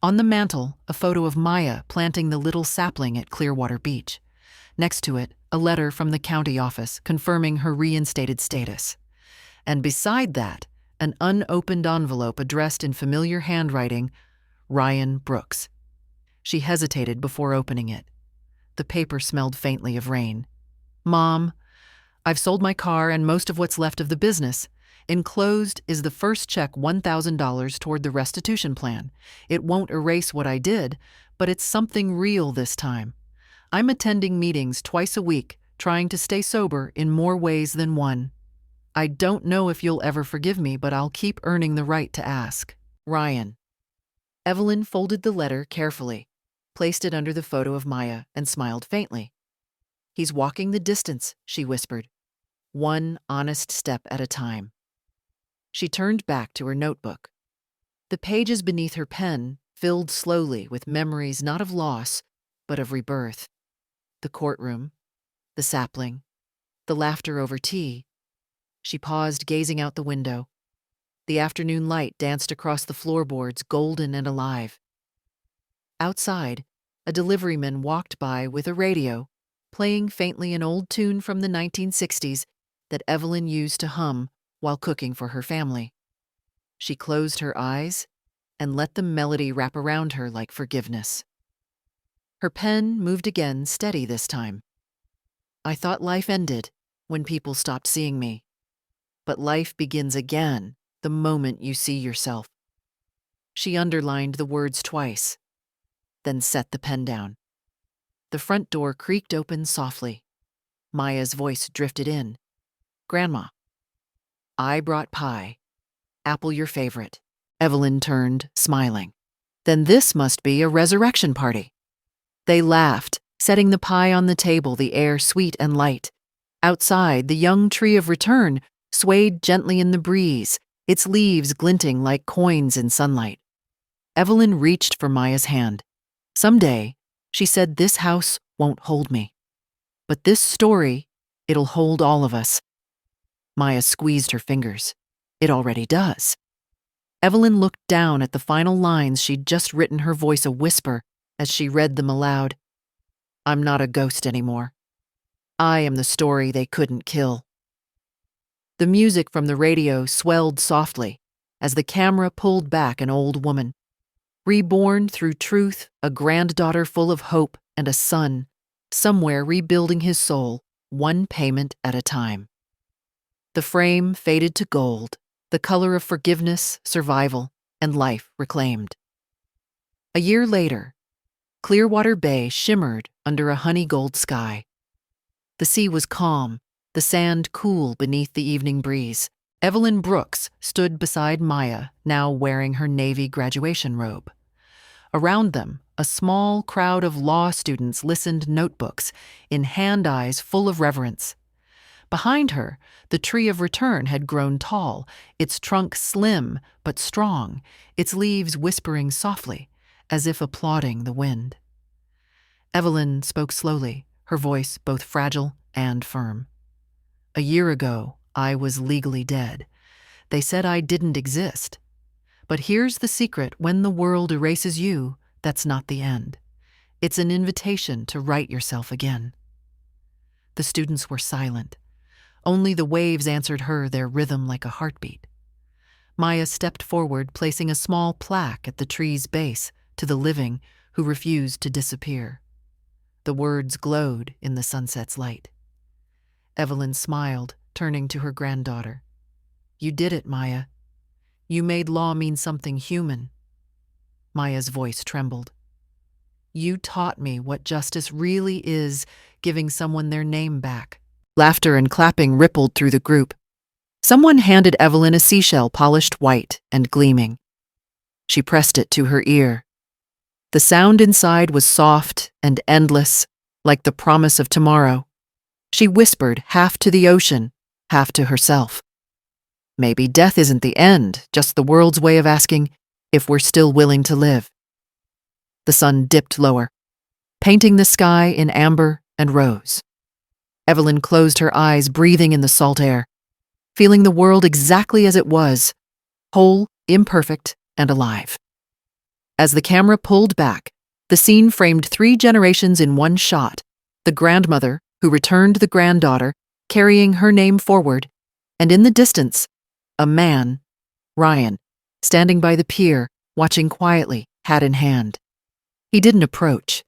On the mantel, a photo of Maya planting the little sapling at Clearwater Beach. Next to it, a letter from the county office confirming her reinstated status. And beside that, an unopened envelope addressed in familiar handwriting, Ryan Brooks. She hesitated before opening it. The paper smelled faintly of rain. "Mom, I've sold my car and most of what's left of the business. Enclosed is the first check, $1,000 toward the restitution plan. It won't erase what I did, but it's something real this time. I'm attending meetings twice a week, trying to stay sober in more ways than one. I don't know if you'll ever forgive me, but I'll keep earning the right to ask. Ryan." Evelyn folded the letter carefully, placed it under the photo of Maya, and smiled faintly. "He's walking the distance," she whispered. "One honest step at a time." She turned back to her notebook. The pages beneath her pen filled slowly with memories not of loss, but of rebirth. The courtroom, the sapling, the laughter over tea. She paused, gazing out the window. The afternoon light danced across the floorboards, golden and alive. Outside, a deliveryman walked by with a radio, playing faintly an old tune from the 1960s that Evelyn used to hum while cooking for her family. She closed her eyes and let the melody wrap around her like forgiveness. Her pen moved again, steady this time. "I thought life ended when people stopped seeing me. But life begins again the moment you see yourself." She underlined the words twice, then set the pen down. The front door creaked open softly. Maya's voice drifted in. "Grandma, I brought pie. Apple your favorite." Evelyn turned, smiling. "Then this must be a resurrection party." They laughed, setting the pie on the table, the air sweet and light. Outside, the young tree of return swayed gently in the breeze, its leaves glinting like coins in sunlight. Evelyn reached for Maya's hand. "Someday," she said, "this house won't hold me. But this story, it'll hold all of us." Maya squeezed her fingers. "It already does." Evelyn looked down at the final lines she'd just written, her voice a whisper as she read them aloud. "I'm not a ghost anymore. I am the story they couldn't kill." The music from the radio swelled softly as the camera pulled back an old woman. reborn through truth, a granddaughter full of hope, and a son, somewhere rebuilding his soul, one payment at a time. The frame faded to gold, the color of forgiveness, survival, and life reclaimed. A year later, Clearwater Bay shimmered under a honey-gold sky. The sea was calm, the sand cool beneath the evening breeze. Evelyn Brooks stood beside Maya, now wearing her Navy graduation robe. Around them, a small crowd of law students listened, notebooks in hand-eyes full of reverence. Behind her, the tree of return had grown tall, its trunk slim but strong, its leaves whispering softly, as if applauding the wind. Evelyn spoke slowly, her voice both fragile and firm. "A year ago, I was legally dead. They said I didn't exist. But here's the secret: when the world erases you, that's not the end. It's an invitation to write yourself again." The students were silent. Only the waves answered her, their rhythm like a heartbeat. Maya stepped forward, placing a small plaque at the tree's base to the living who refused to disappear. The words glowed in the sunset's light. Evelyn smiled, turning to her granddaughter. "You did it, Maya. You made law mean something human." Maya's voice trembled. "You taught me what justice really is, giving someone their name back." Laughter and clapping rippled through the group. Someone handed Evelyn a seashell polished white and gleaming. She pressed it to her ear. The sound inside was soft and endless, like the promise of tomorrow. She whispered, half to the ocean, half to herself. Maybe death isn't the end, just the world's way of asking if we're still willing to live. The sun dipped lower, painting the sky in amber and rose. Evelyn closed her eyes, breathing in the salt air, feeling the world exactly as it was, whole, imperfect, and alive. As the camera pulled back, the scene framed 3 generations in one shot: the grandmother, who returned the granddaughter, carrying her name forward, and in the distance, a man, Ryan, standing by the pier, watching quietly, hat in hand. He didn't approach.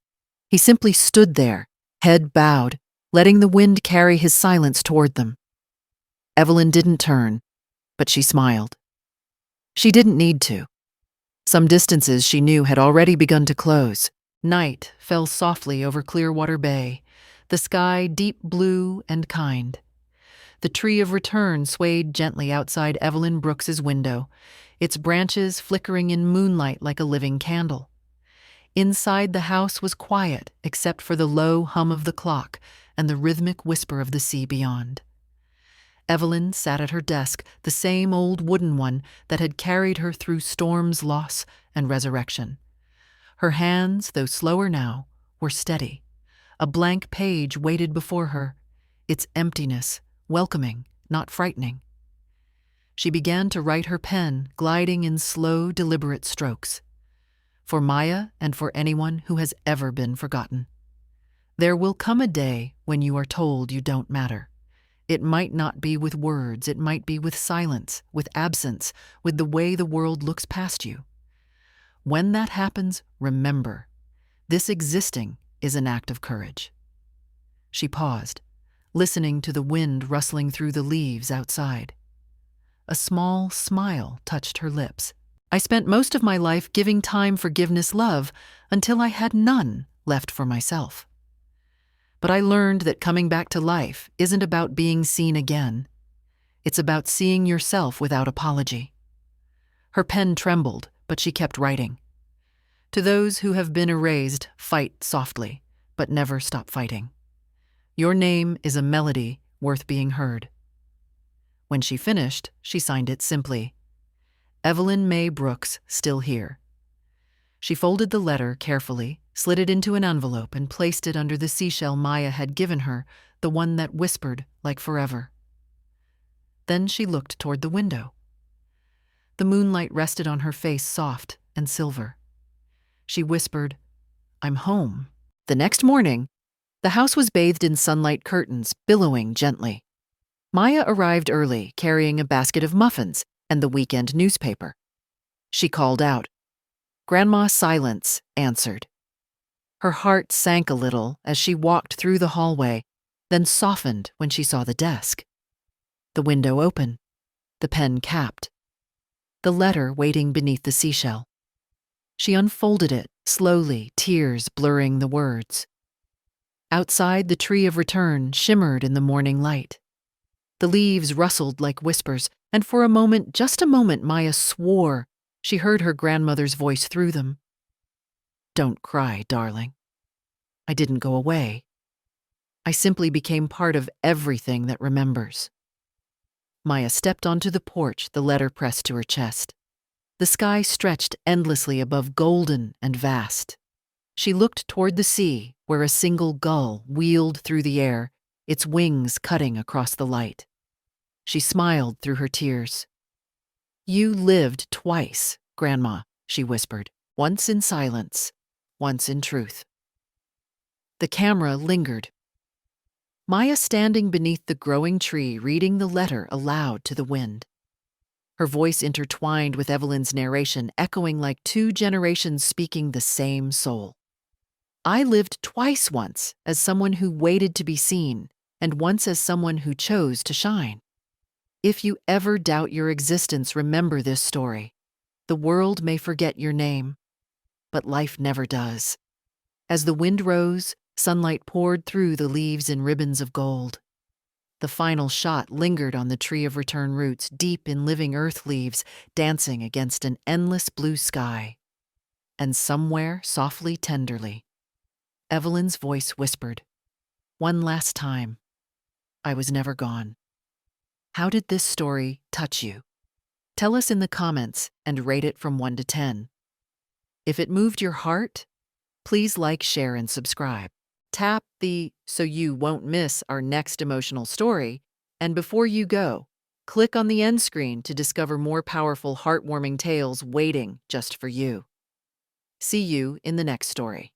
He simply stood there, head bowed, letting the wind carry his silence toward them. Evelyn didn't turn, but she smiled. She didn't need to. Some distances she knew had already begun to close. Night fell softly over Clearwater Bay, the sky deep blue and kind. The tree of return swayed gently outside Evelyn Brooks's window, its branches flickering in moonlight like a living candle. Inside the house was quiet, except for the low hum of the clock and the rhythmic whisper of the sea beyond. Evelyn sat at her desk, the same old wooden one that had carried her through storms, loss, and resurrection. Her hands, though slower now, were steady. A blank page waited before her, its emptiness welcoming, not frightening. She began to write, her pen gliding in slow, deliberate strokes. For Maya and for anyone who has ever been forgotten. There will come a day when you are told you don't matter. It might not be with words, it might be with silence, with absence, with the way the world looks past you. When that happens, remember, this existing is an act of courage. She paused, listening to the wind rustling through the leaves outside. A small smile touched her lips. "I spent most of my life giving time, forgiveness, love, until I had none left for myself. But I learned that coming back to life isn't about being seen again. It's about seeing yourself without apology." Her pen trembled, but she kept writing. "To those who have been erased, fight softly, but never stop fighting. Your name is a melody worth being heard." When she finished, she signed it simply, "Evelyn May Brooks, still here." She folded the letter carefully, slid it into an envelope, and placed it under the seashell Maya had given her, the one that whispered like forever. Then she looked toward the window. The moonlight rested on her face, soft and silver. She whispered, "I'm home." The next morning, the house was bathed in sunlight curtains, billowing gently. Maya arrived early, carrying a basket of muffins and the weekend newspaper. She called out, Grandma Silence answered. Her heart sank a little as she walked through the hallway, then softened when she saw the desk. The window open, the pen capped, the letter waiting beneath the seashell. She unfolded it, slowly, tears blurring the words. Outside, the tree of return shimmered in the morning light. The leaves rustled like whispers, and for a moment, just a moment, Maya swore she heard her grandmother's voice through them. Don't cry, darling. I didn't go away. I simply became part of everything that remembers. Maya stepped onto the porch, the letter pressed to her chest. The sky stretched endlessly above, golden and vast. She looked toward the sea, where a single gull wheeled through the air, its wings cutting across the light. She smiled through her tears. You lived twice, Grandma, she whispered, once in silence, once in truth. The camera lingered. Maya standing beneath the growing tree, reading the letter aloud to the wind. Her voice intertwined with Evelyn's narration, echoing like two generations speaking the same soul. I lived twice, once as someone who waited to be seen, and once as someone who chose to shine. If you ever doubt your existence, remember this story. The world may forget your name, but life never does. As the wind rose, sunlight poured through the leaves in ribbons of gold. The final shot lingered on the tree of return roots, deep in living earth leaves, dancing against an endless blue sky. And somewhere, softly, tenderly, Evelyn's voice whispered, one last time, I was never gone. How did this story touch you? Tell us in the comments and rate it from 1 to 10. If it moved your heart, please like, share, and subscribe. Tap the so you won't miss our next emotional story, and before you go, click on the end screen to discover more powerful, heartwarming tales waiting just for you. See you in the next story.